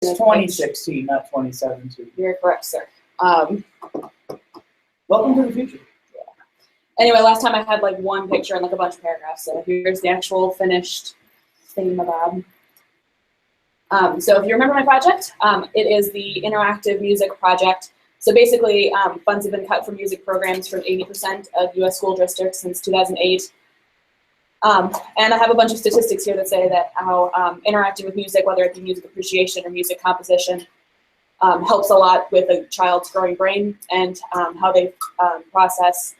It's 2016, not 2017. You're correct, sir. Welcome to the future. Anyway, last time I had like one picture and like a bunch of paragraphs, so here's the actual finished thingamabob. So if you remember my project, it is the interactive music project. So basically, funds have been cut from music programs from 80% of US school districts since 2008. And I have a bunch of statistics here that say that how interacting with music, whether it be music appreciation or music composition, helps a lot with a child's growing brain and how they process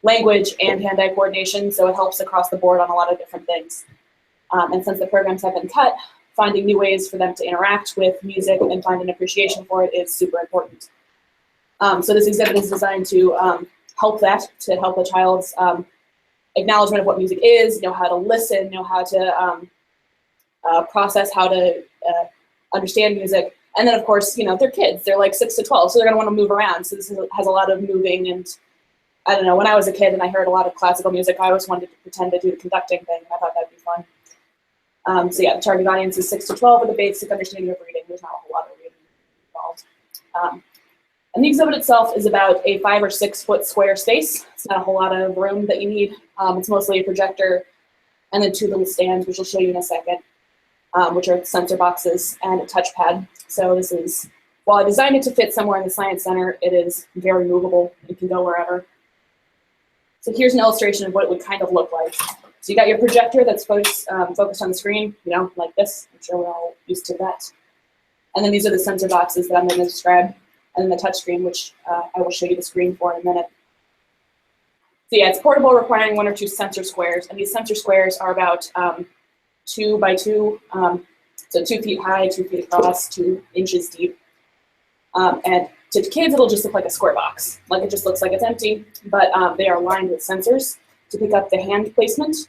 language and hand-eye coordination, so it helps across the board on a lot of different things. And since the programs have been cut, finding new ways for them to interact with music and find an appreciation for it is super important. So this exhibit is designed to help that, to help a child's acknowledgement of what music is, know how to listen, know how to process how to understand music. And then of course, you know, they're kids, they're like 6 to 12, so they're gonna wanna move around. So this has a lot of moving, and I don't know, when I was a kid and I heard a lot of classical music, I always wanted to pretend to do the conducting thing. I thought that'd be fun. So yeah, the target audience is 6 to 12 with a basic understanding of reading. There's not a whole lot of reading involved. And the exhibit itself is about a 5 or 6 foot square space. It's not a whole lot of room that you need. It's mostly a projector and then 2 little stands, which I'll show you in a second, which are sensor boxes and a touchpad. So this is, while I designed it to fit somewhere in the Science Center, it is very movable. It can go wherever. So here's an illustration of what it would kind of look like. So you got your projector that's focused on the screen, you know, like this. I'm sure we're all used to that. And then these are the sensor boxes that I'm going to describe, and then the touch screen, which I will show you the screen for in a minute. So yeah, it's portable, requiring 1 or 2 sensor squares, and these sensor squares are about 2 by 2, so 2 feet high, 2 feet across, 2 inches deep. And to kids, it'll just look like a square box. Like it just looks like it's empty, but they are lined with sensors to pick up the hand placement.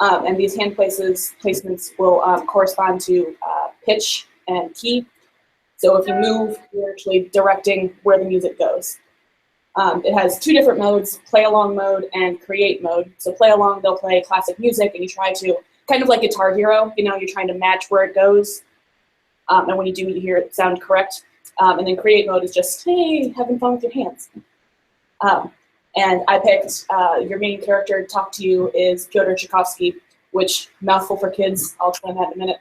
And these hand placements will correspond to pitch and key. So if you move, you're actually directing where the music goes. It has 2 different modes, play along mode and create mode. So play along, they'll play classic music and you try to, kind of like Guitar Hero, you know, you're trying to match where it goes. And when you do, you hear it sound correct. And then create mode is just, hey, having fun with your hands. And I picked your main character, talk to you, is Pyotr Tchaikovsky, which, mouthful for kids, I'll explain that in a minute.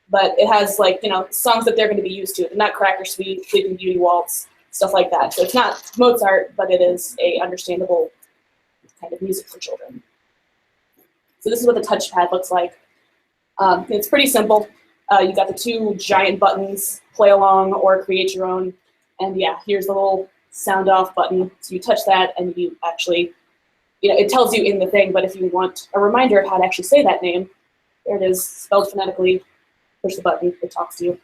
But it has, like, you know, songs that they're going to be used to, the Nutcracker Suite, Sleeping Beauty Waltz, stuff like that. So it's not Mozart, but it is a understandable kind of music for children. So this is what the touchpad looks like. It's pretty simple. You got the 2 giant buttons, play along or create your own. And yeah, here's the little sound off button. So you touch that and you actually, you know, it tells you in the thing, but if you want a reminder of how to actually say that name, there it is, spelled phonetically, push the button, it talks to you.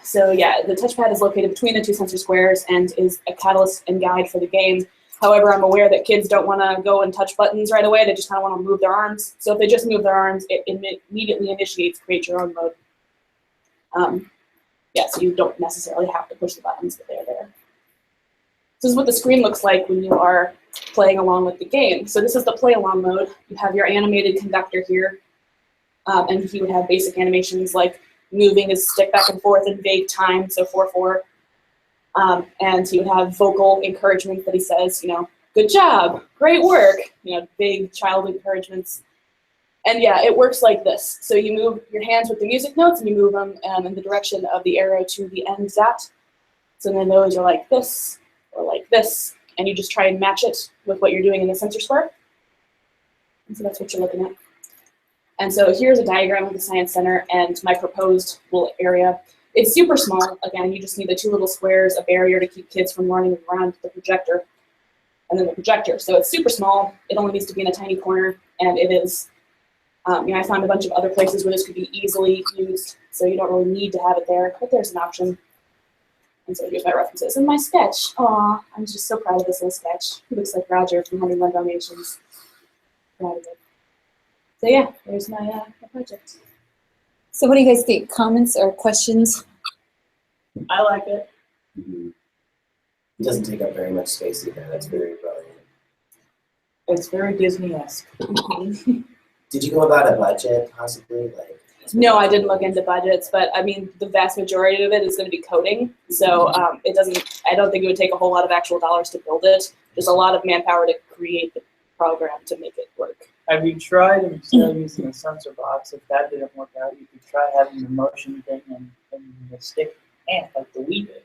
So yeah, the touchpad is located between the 2 sensor squares and is a catalyst and guide for the game. However, I'm aware that kids don't want to go and touch buttons right away. They just kind of want to move their arms. So if they just move their arms, it immediately initiates create your own mode. Yeah, so you don't necessarily have to push the buttons, but they're there. This is what the screen looks like when you are playing along with the game. So this is the play along mode. You have your animated conductor here, and he would have basic animations like moving his stick back and forth in vague time, so 4/4. And he would have vocal encouragement that he says, you know, good job, great work, you know, big child encouragements. And yeah, it works like this. So you move your hands with the music notes and you move them in the direction of the arrow to the end dot. So then those are like this or like this, and you just try and match it with what you're doing in the sensor square. And so that's what you're looking at. And so here's a diagram of the Science Center and my proposed little area. It's super small. Again, you just need the 2 little squares, a barrier to keep kids from running around the projector, and then the projector. So it's super small. It only needs to be in a tiny corner, and it is, you know, I found a bunch of other places where this could be easily used, so you don't really need to have it there, but there's an option. And so here's my references. And my sketch. Aw, I'm just so proud of this little sketch. He looks like Roger from 101 Dalmatians. Proud of it. So yeah, there's my project. So what do you guys think? Comments or questions? I like it. It doesn't take up very much space either. That's very brilliant. It's very Disney-esque. Did you go about a budget, possibly? Like, No, I didn't look into budgets, but I mean, the vast majority of it is going to be coding. So it doesn't, I don't think it would take a whole lot of actual dollars to build it. There's a lot of manpower to create the program to make it work. Have you tried instead of using a sensor box? If that didn't work out, you could try having the motion thing and the stick hand like the Wii did.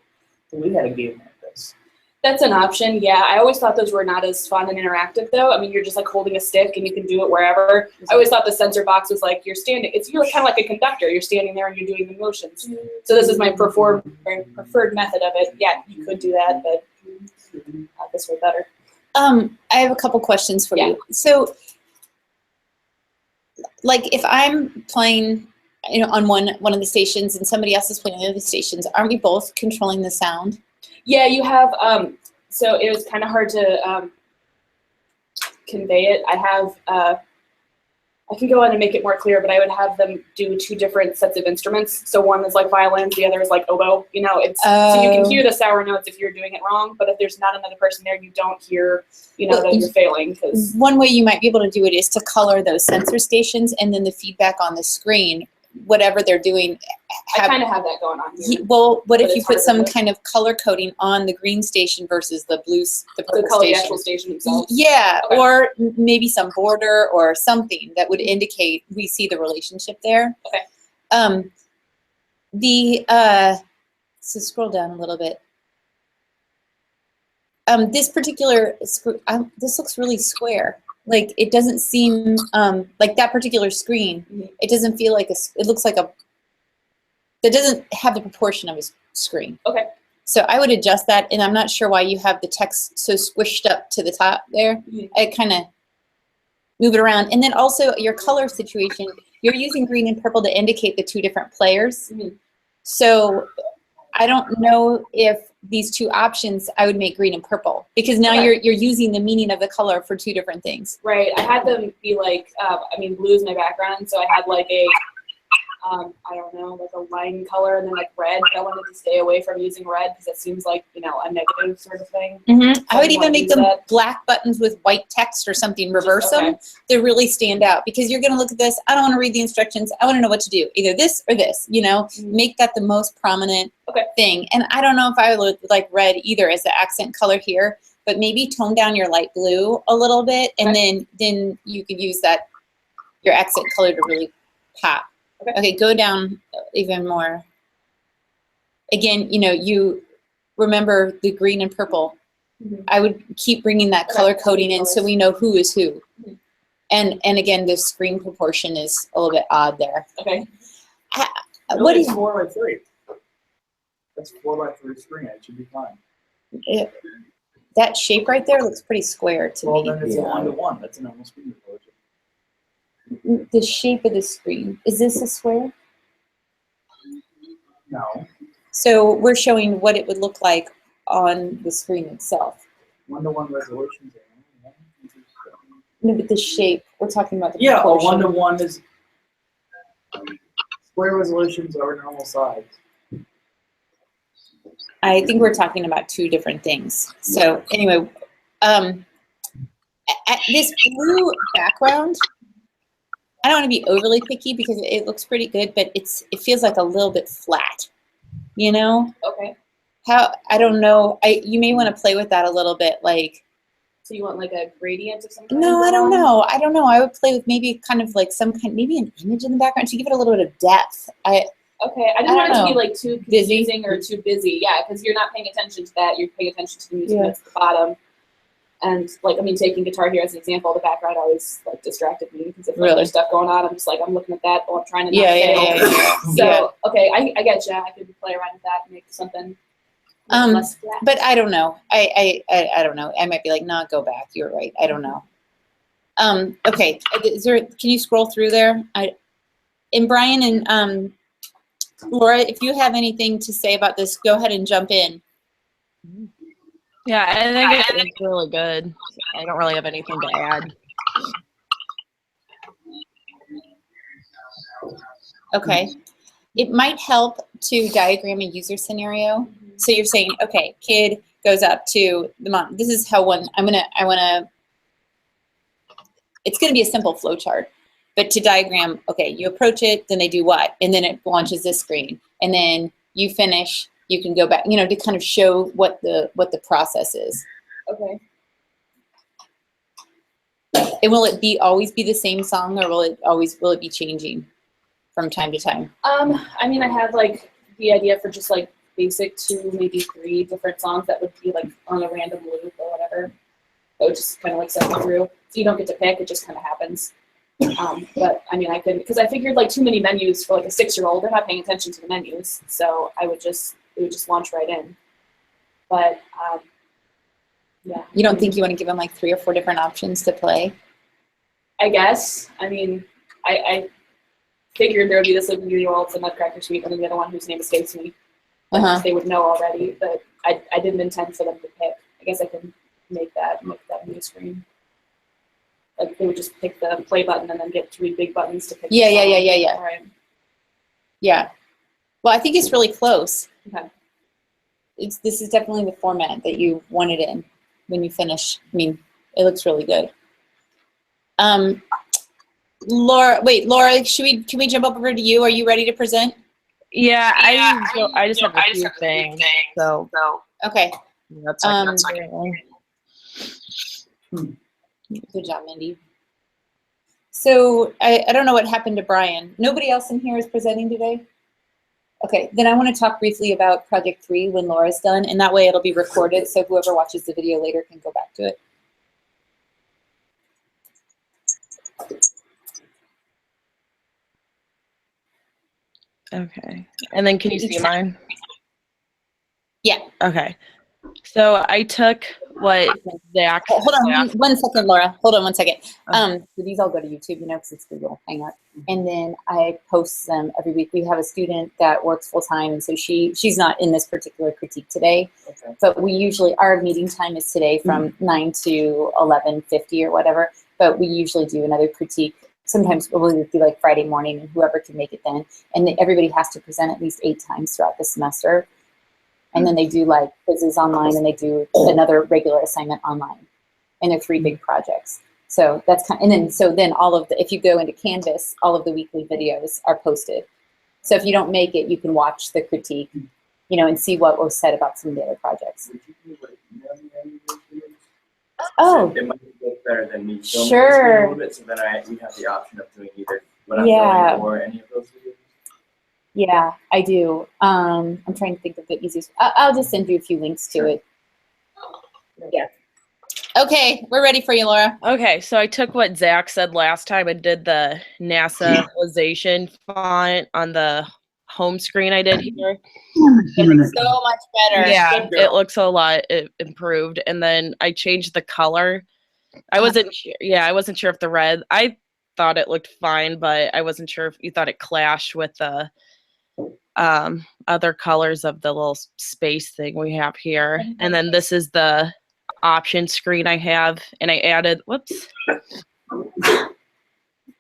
The Wii had a game like this. That's an option, yeah. I always thought those were not as fun and interactive, though. I mean, you're just like holding a stick and you can do it wherever. I always thought the sensor box was like you're standing. You're kind of like a conductor. You're standing there and you're doing the motions. So this is my preferred method of it. Yeah, you could do that, but this way better. I have a couple questions for you. So, like, if I'm playing, on one of the stations and somebody else is playing on the other stations, aren't we both controlling the sound? Yeah, you have. So it was kind of hard to convey it. I have. I can go on and make it more clear, but I would have them do two different sets of instruments. So one is like violins, the other is like oboe. It's so you can hear the sour notes if you're doing it wrong, but if there's not another person there, you don't hear, that you're failing. Cause one way you might be able to do it is to color those sensor stations, and then the feedback on the screen, whatever they're doing. I kind of have that going on here. Well, what if But you it's put harder some to- kind of color coding on the green station versus the blue, the purple The color the station? actual station themselves. Yeah, Okay. or maybe some border or something that would indicate we see the relationship there. Okay. So scroll down a little bit. This particular, this looks really square. Like, it doesn't seem, like that particular screen, it doesn't feel like it looks like that doesn't have the proportion of a screen. Okay. So I would adjust that, and I'm not sure why you have the text so squished up to the top there. I kind of move it around. And then also your color situation, you're using green and purple to indicate the two different players. So I don't know if these two options, I would make green and purple, because now Okay. you're using the meaning of the color for two different things. Right. I had them be like, blue is my background, so I had like a, I don't know, like a line color and then like red. I wanted to stay away from using red because it seems like, a negative sort of thing. I would even make use them that. black buttons with white text or something, reverse them. They really stand out, because you're going to look at this. I don't want to read the instructions. I want to know what to do, either this or this, make that the most prominent thing. And I don't know if I would like red either as the accent color here, but maybe tone down your light blue a little bit. And then you could use that, your accent color to really pop. Okay, go down even more. Again, you remember the green and purple. I would keep bringing that color coding in so we know who is who. And again, the screen proportion is a little bit odd there. Okay. What do It's you? 4x3. That's 4x3 screen. It should be fine. That shape right there looks pretty square to Well, me. then it's a 1-to-1. That's a normal screen proportion. The shape of the screen, is this a square? No. So we're showing what it would look like on the screen itself. 1-to-1 resolutions. No, but the shape, we're talking about the Yeah, a proportion. 1-to-1 is square resolutions are normal size. I think we're talking about two different things. So anyway, this blue background, I don't want to be overly picky because it looks pretty good, but it feels like a little bit flat, Okay. I don't know. You may want to play with that a little bit, like. So you want like a gradient of some kind? No, I don't know. I would play with maybe kind of like maybe an image in the background to give it a little bit of depth. Okay, I didn't want it to be like too Busy? confusing or too busy. Yeah, because you're not paying attention to that. You're paying attention to the music Yeah. that's at the bottom. And taking guitar here as an example, the background always distracted me because if Really? there's stuff going on, I'm just I'm looking at that while I'm trying to not Yeah. fail. So okay, I get you. I could play around with that and make something less flat. But I don't know. I don't know. I might be like, no, go back. You're right. I don't know. Okay. Can you scroll through there? And Brian and Laura, if you have anything to say about this, go ahead and jump in. Yeah, I think it's really good. I don't really have anything to add. Okay. It might help to diagram a user scenario. So you're saying, okay, kid goes up to the mom. This is how it's going to be a simple flow chart. But to diagram, okay, you approach it, then they do what? And then it launches this screen. And then you finish, you can go back, you know, to kind of show what the process is. Okay. And will it always be the same song, or will it be changing from time to time? I mean, I had like the idea for just like basic 2, maybe 3 different songs that would be like on a random loop or whatever. That would just kind of like cycle through. So you don't get to pick, it just kind of happens. But I mean, I couldn't, because I figured like too many menus for like a 6-year-old, they're not paying attention to the menus. So it would just launch right in. But yeah. You don't think you want to give them like 3 or 4 different options to play? I guess. I mean, I figured there would be this like year-old, the Nutcracker Suite, and then the other one whose name escapes me. They would know already, but I didn't intend for them to pick. I guess I can make that new screen. Like they would just pick the play button and then get 3 big buttons to pick. Yeah. All right. Yeah. Well, I think it's really close. Okay. This is definitely the format that you want it in when you finish. I mean, it looks really good. Laura, can we jump over to you? Are you ready to present? Yeah, I just have a few things. So Okay. that's like Good job, Mindy. So I don't know what happened to Brian. Nobody else in here is presenting today? Okay, then I want to talk briefly about Project 3 when Laura's done, and that way it'll be recorded, so whoever watches the video later can go back to it. Okay. And then can you see mine? Yeah. Okay. So I took what Zach. Hold on one second, Laura. Hold on one second. So these all go to YouTube, you know, because it's Google Hangout. And then I post them every week. We have a student that works full time, and so she's not in this particular critique today. Okay. But we usually, our meeting time is today from 9 to 11:50 or whatever. But we usually do another critique. Sometimes we'll do like Friday morning, and whoever can make it then. And everybody has to present at least 8 times throughout the semester. And then they do like quizzes online, and they do another regular assignment online. And they're 3 big projects. So that's kind of, and then all of the, if you go into Canvas, all of the weekly videos are posted. So if you don't make it, you can watch the critique, you know, and see what was said about some of the other projects. Oh, it might be better than me filming sure. a little bit, so then we have the option of doing either what I'm doing or any of those videos. Yeah, I do. I'm trying to think of the easiest. I'll just send you a few links to it. Yeah. Okay, we're ready for you, Laura. Okay, so I took what Zach said last time and did the NASA-ization font on the home screen I did here. It's so much better. Yeah, it looks a lot improved. And then I changed the color. I wasn't sure if the red, I thought it looked fine, but I wasn't sure if you thought it clashed with the other colors of the little space thing we have here. And then this is the option screen I have, and I added, whoops. I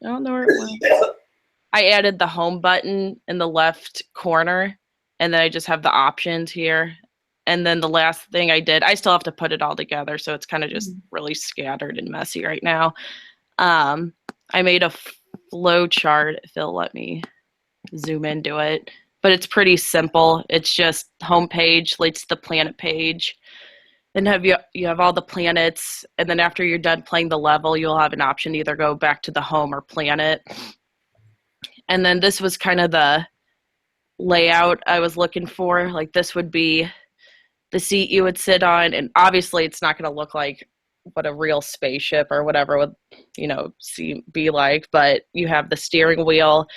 don't know where it went. I added the home button in the left corner, and then I just have the options here. And then the last thing I did, I still have to put it all together, so it's kind of just really scattered and messy right now. I made a flow chart, if it'll let me zoom into it. But it's pretty simple. It's just home page leads to the planet page. Then you have all the planets, and then after you're done playing the level, you'll have an option to either go back to the home or planet. And then this was kind of the layout I was looking for. Like this would be the seat you would sit on, and obviously it's not going to look like what a real spaceship or whatever would, you know, be like, but you have the steering wheel,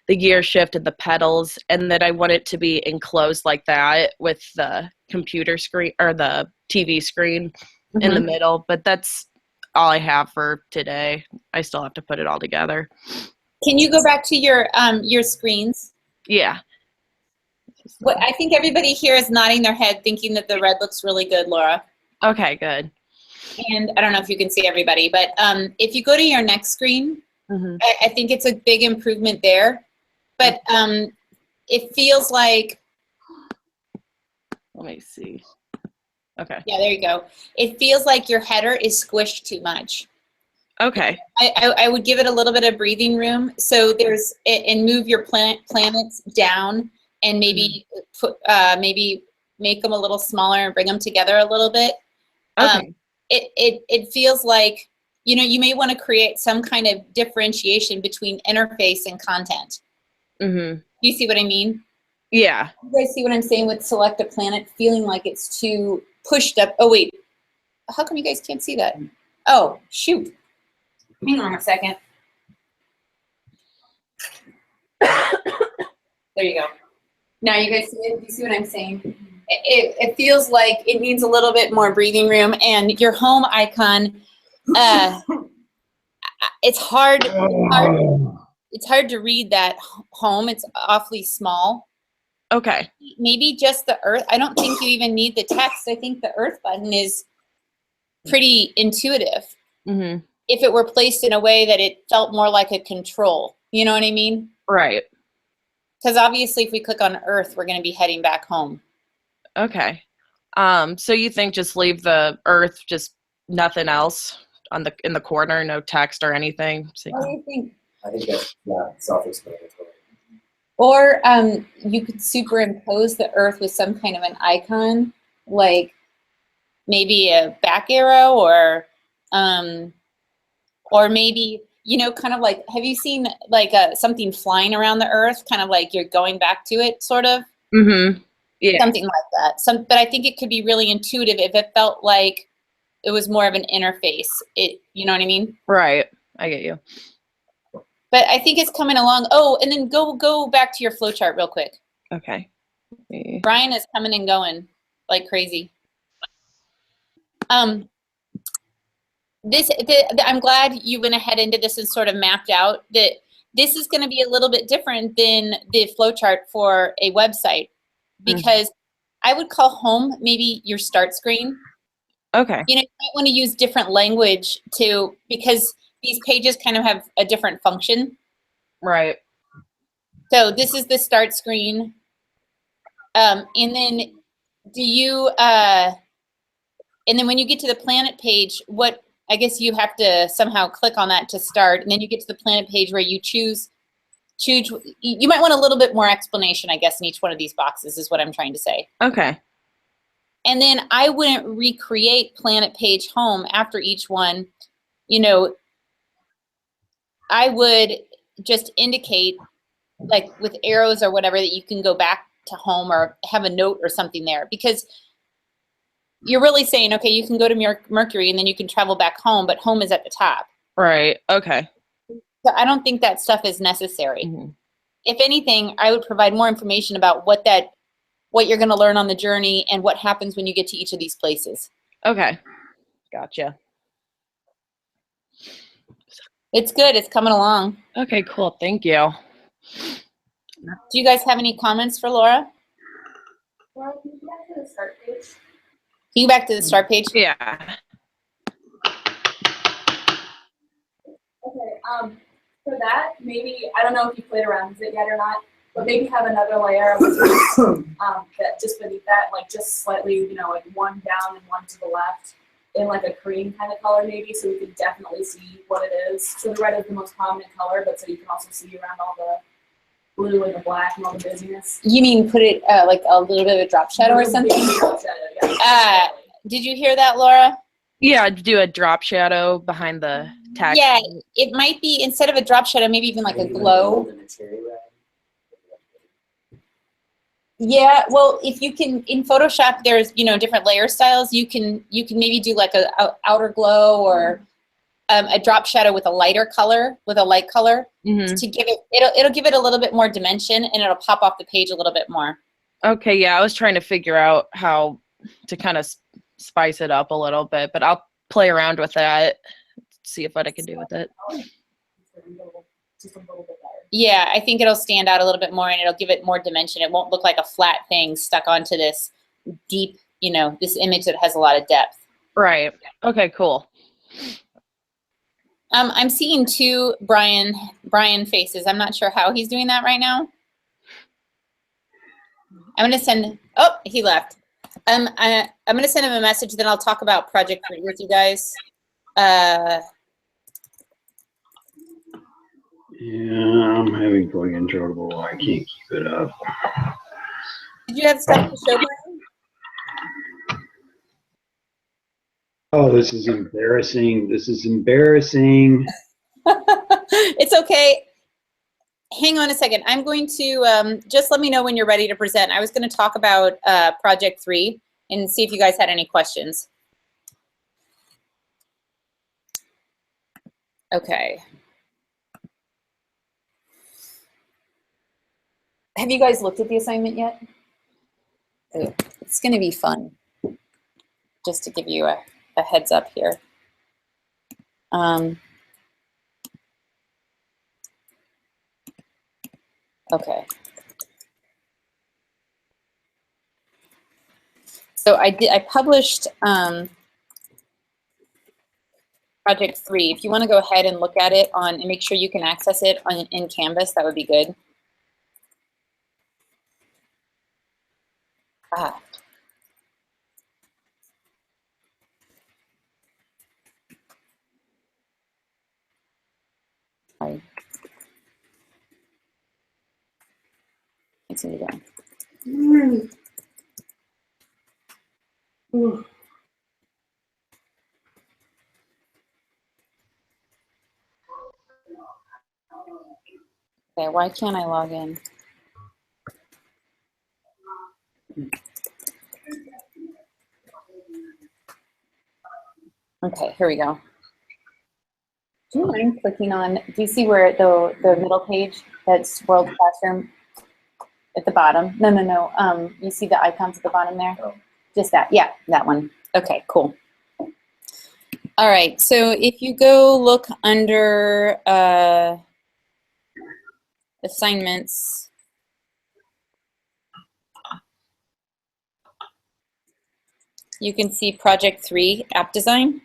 the gear shift, and the pedals, and then I want it to be enclosed like that with the computer screen or the TV screen in the middle. But that's all I have for today. I still have to put it all together. Can you go back to your screens? Yeah. What, I think everybody here is nodding their head thinking that the red looks really good, Laura. Okay, good. And I don't know if you can see everybody, but if you go to your next screen, I think it's a big improvement there. But it feels like, let me see. Okay. Yeah, there you go. It feels like your header is squished too much. Okay. I would give it a little bit of breathing room. So and move your planets down and maybe maybe make them a little smaller and bring them together a little bit. Okay. It feels like, you may want to create some kind of differentiation between interface and content. Mm-hmm. You see what I mean? Yeah. You guys see what I'm saying with select a planet, feeling like it's too pushed up. Oh, wait. How come you guys can't see that? Oh, shoot. Hang on a second. There you go. Now you guys see it? You see what I'm saying? It feels like it needs a little bit more breathing room, and your home icon, it's hard to read that home. It's awfully small. Okay. Maybe just the earth. I don't think you even need the text. I think the earth button is pretty intuitive. Mm-hmm. If it were placed in a way that it felt more like a control. You know what I mean? Right. Because obviously if we click on earth, we're going to be heading back home. Okay. So you think just leave the earth, just nothing else in the corner, no text or anything? So What do you think? I think that's self-explanatory. Or you could superimpose the earth with some kind of an icon, like maybe a back arrow, or maybe, kind of like, have you seen like something flying around the earth, kind of like you're going back to it, sort of? Mm-hmm. Yeah. Something like that. But I think it could be really intuitive if it felt like it was more of an interface. You know what I mean? Right. I get you. But I think it's coming along. Oh, and then go back to your flow chart real quick. Okay. Brian is coming and going like crazy. I'm glad you went ahead and did this and sort of mapped out that this is going to be a little bit different than the flow chart for a website, because I would call home maybe your start screen. Okay. You might want to use different language because these pages kind of have a different function. Right. So this is the start screen. And then and then when you get to the planet page, I guess you have to somehow click on that to start, and then you get to the planet page where you choose, you might want a little bit more explanation, I guess, in each one of these boxes is what I'm trying to say. Okay. And then I wouldn't recreate planet page home after each one. I would just indicate, like with arrows or whatever, that you can go back to home or have a note or something there, because you're really saying, okay, you can go to Mercury and then you can travel back home, but home is at the top. Right. Okay. So I don't think that stuff is necessary. Mm-hmm. If anything, I would provide more information about what you're going to learn on the journey and what happens when you get to each of these places. Okay. Gotcha. It's good. It's coming along. Okay, cool. Thank you. Do you guys have any comments for Laura? Well, can you go back to the start page? Can you go back to the start page? Yeah. Okay, for that, maybe, I don't know if you played around with it yet or not, but maybe have another layer of that just beneath that, like just slightly, like one down and one to the left in like a cream kind of color maybe, so we can definitely see what it is. So the red is the most prominent color, but so you can also see around all the blue and the black and all the busyness. You mean put it like a little bit of a drop shadow or something? Drop shadow, yeah. Did you hear that, Laura? Yeah, do a drop shadow behind the text. Yeah, it might be, instead of a drop shadow, maybe even like a glow. Yeah, well, if you can, in Photoshop, there's, different layer styles. You can maybe do like a outer glow or a drop shadow with a lighter color, with a light color, to give it'll give it a little bit more dimension, and it'll pop off the page a little bit more. Okay, yeah, I was trying to figure out how to kind of spice it up a little bit, but I'll play around with that, see what I can do with it. Just a little bit better. Yeah, I think it'll stand out a little bit more, and it'll give it more dimension. It won't look like a flat thing stuck onto this deep, this image that has a lot of depth. Right. Okay, cool. I'm seeing two Brian faces. I'm not sure how he's doing that right now. I'm gonna send. Oh, he left. I'm gonna send him a message. Then I'll talk about Project 3 with you guys. Yeah, I'm having plug-in trouble. I can't keep it up. Did you have stuff to show, Brian? Oh, this is embarrassing. This is embarrassing. It's okay. Hang on a second. I'm going to just let me know when you're ready to present. I was going to talk about Project 3 and see if you guys had any questions. Okay. Have you guys looked at the assignment yet? It's going to be fun. Just to give you a heads up here. So I published Project 3. If you want to go ahead and look at it and make sure you can access it in Canvas, that would be good. Ah. Sorry. Can't seem to go. Okay, why can't I log in? Okay, here we go. Do you mind clicking on, do you see where the middle page, that's World Classroom at the bottom? No. You see the icons at the bottom there? Oh. Just that, yeah, that one. Okay, cool. All right, so if you go look under assignments, you can see Project 3, App Design.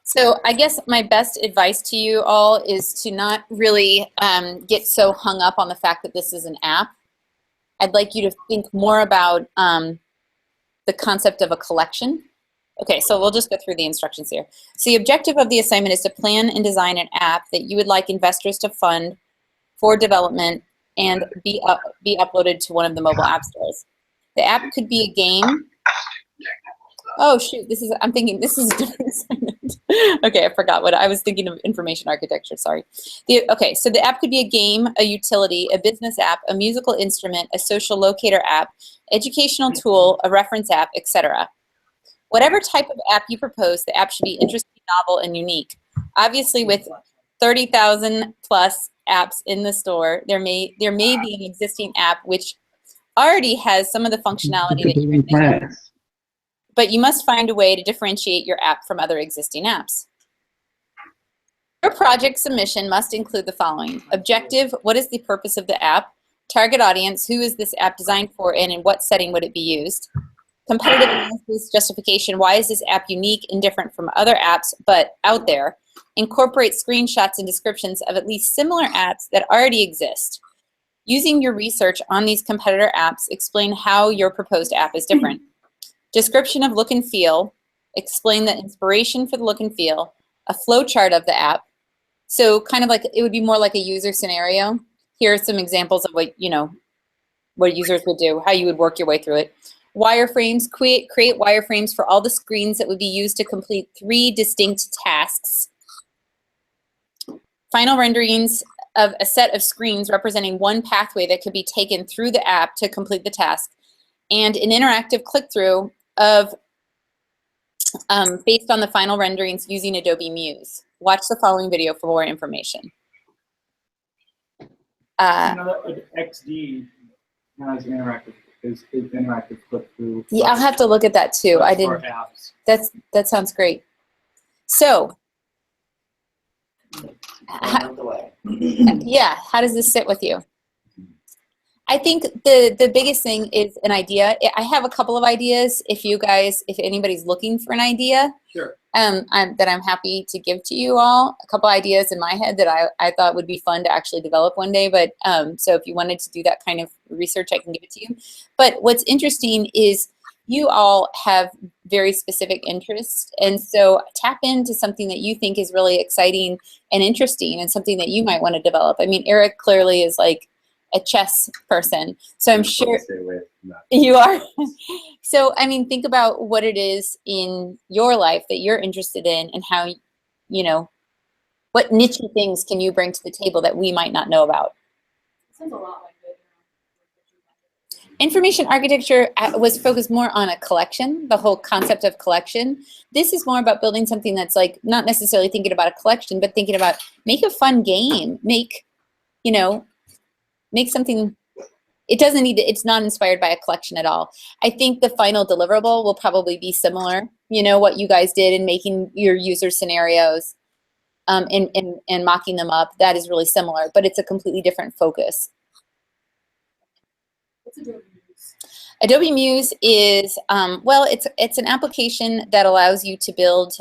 So I guess my best advice to you all is to not really get so hung up on the fact that this is an app. I'd like you to think more about the concept of a collection. Okay, so we'll just go through the instructions here. So the objective of the assignment is to plan and design an app that you would like investors to fund for development and be uploaded to one of the mobile app stores. The app could be a game. Oh shoot, I'm thinking this is a different assignment. Okay, I forgot what I was thinking of. Information architecture, sorry. Okay, so the app could be a game, a utility, a business app, a musical instrument, a social locator app, educational tool, a reference app, etc. Whatever type of app you propose, the app should be interesting, novel, and unique. Obviously, with 30,000 plus apps in the store, there may be an existing app which already has some of the functionality that you're thinking. But you must find a way to differentiate your app from other existing apps. Your project submission must include the following. Objective, what is the purpose of the app? Target audience, who is this app designed for and in what setting would it be used? Competitive analysis, justification, why is this app unique and different from other apps but out there? Incorporate screenshots and descriptions of at least similar apps that already exist. Using your research on these competitor apps, explain how your proposed app is different. Description of look and feel, explain the inspiration for the look and feel, a flow chart of the app. So kind of like, it would be more like a user scenario. Here are some examples of what users would do, how you would work your way through it. Wireframes, create wireframes for all the screens that would be used to complete 3 distinct tasks. Final renderings of a set of screens representing one pathway that could be taken through the app to complete the task. And an interactive click-through of based on the final renderings using Adobe Muse. Watch the following video for more information. XD has interactive click-through. Yeah, I'll have to look at that too. I didn't. That sounds great. So, yeah, how does this sit with you? I think the biggest thing is an idea. I have a couple of ideas. If anybody's looking for an idea, sure. That I'm happy to give to you all. A couple ideas in my head that I thought would be fun to actually develop one day. But so if you wanted to do that kind of research, I can give it to you. But what's interesting is you all have very specific interests. And so tap into something that you think is really exciting and interesting and something that you might want to develop. I mean, Eric clearly is like a chess person. So I'm sure you are. So, I mean, think about what it is in your life that you're interested in and how, you know, what niche things can you bring to the table that we might not know about? Sounds a lot like it. Information architecture was focused more on a collection, the whole concept of collection. This is more about building something that's like not necessarily thinking about a collection, but thinking about make a fun game, make, you know, make something. It doesn't need to, it's not inspired by a collection at all. I think the final deliverable will probably be similar, you know, what you guys did in making your user scenarios and mocking them up. That is really similar, but it's a completely different focus. What's Adobe Muse? Adobe Muse is, well, it's an application that allows you to build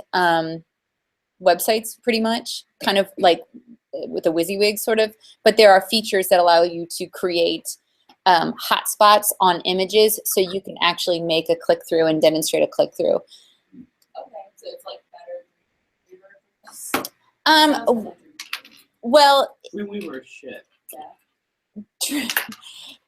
websites pretty much, kind of like with a WYSIWYG sort of, but there are features that allow you to create hotspots on images so you can actually make a click-through and demonstrate a click-through. Okay, so it's like better. Well, We were shit.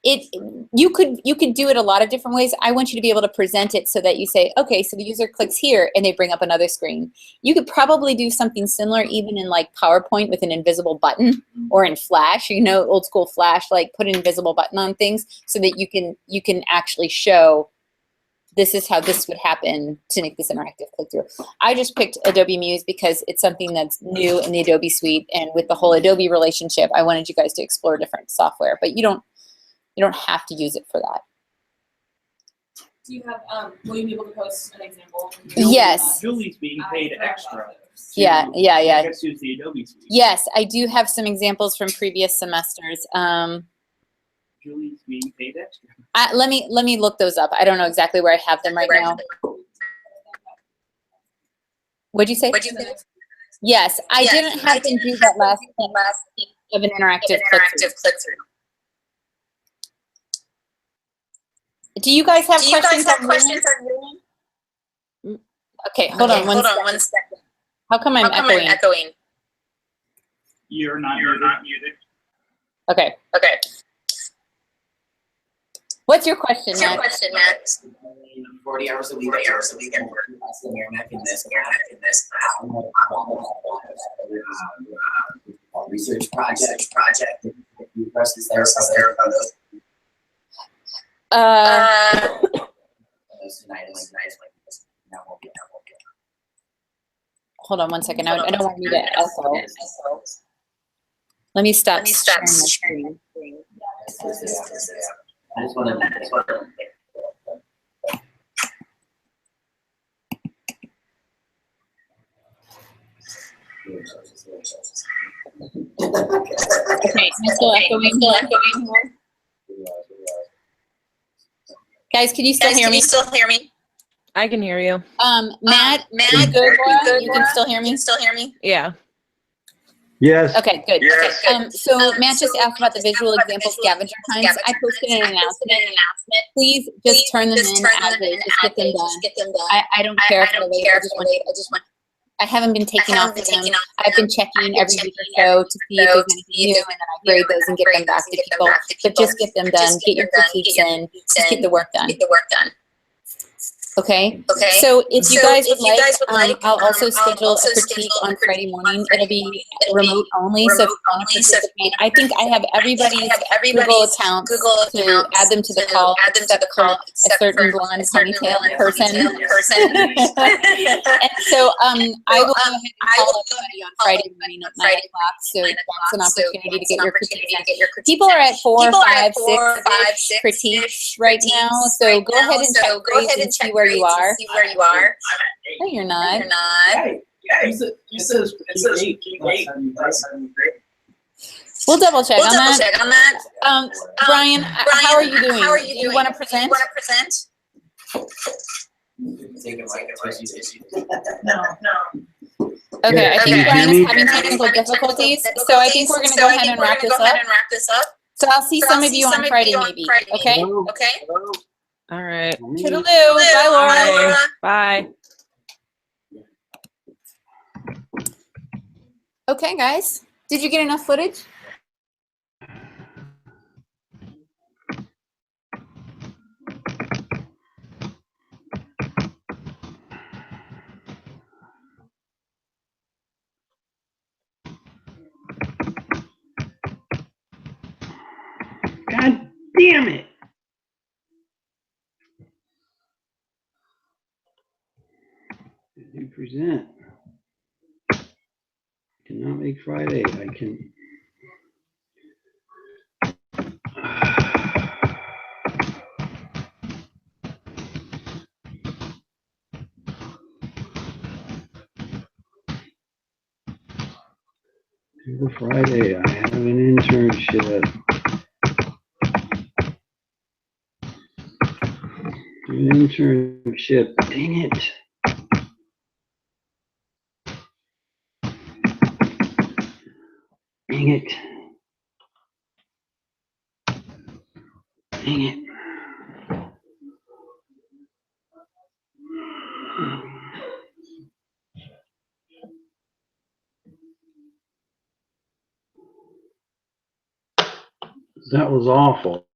you could do it a lot of different ways. I want you to be able to present it so that you say, okay, so the user clicks here and they bring up another screen. You could probably do something similar even in like PowerPoint with an invisible button, or in Flash, you know, old school Flash, like put an invisible button on things so that you can actually show this is how this would happen to make this interactive click-through. I just picked Adobe Muse because it's something that's new in the Adobe suite, and with the whole Adobe relationship, I wanted you guys to explore different software, but you don't have to use it for that. Do you have, will you be able to post an example? Yes. Julie's being paid extra. Yeah. Let's use the Adobe suite. Yes, I do have some examples from previous semesters. Julie's being paid extra. Let me look those up. I don't know exactly where I have them right now. What'd you say? Yes, I didn't have them do that last of an interactive click-through. Do you guys have questions on Zoom? Okay, hold on one second. How come I'm echoing? You're not muted. Okay. What's your question, Matt? 40 hours a week. And working in this research project. You press this there. Hold on one second. I don't want you to echo. Let me stop sharing my screen. I just want to. Okay, am I still echoing here? Guys, can you still hear me? I can hear you. Matt, good, Laura? You can still hear me? Yeah. Yes. Okay, good. So Matt just asked about the visual example scavenger hunts. I posted an announcement. Please just turn them in as is. Just get them done. I don't care if they're late. I haven't been taking off of them. I've been checking every week or so to see if there's anything new, and then I grade those and get them back to people. But just get them done. Get your critiques in. Just get the work done. Okay. So if you guys would like, I'll also schedule a critique on Friday morning. It'll be remote only, so if you want to participate, I think I have everybody's Google accounts to add them to the call, except for a certain blonde ponytail person. And so I will go ahead and call everybody on Friday morning at 9 o'clock. So that's an opportunity to get your critiques in. People are at 4, 5, 6 critiques right now. So go ahead and check grades and see where you are. No, you're not. You said it's 8. We'll double check on that. Brian, how are you doing? Do you want to present? No. Okay, I think Can you Brian hear is me? having technical difficulties, so I think we're going to go ahead and wrap this up. So I'll see some of you on Friday, maybe. Okay? Hello? All right. Toodaloo. Bye, Laura. Bye. Okay, guys. Did you get enough footage? God damn it! Did you present? Cannot make Friday. I can. Do Friday. I have an internship. An internship. Dang it. Dang it. Dang it. That was awful.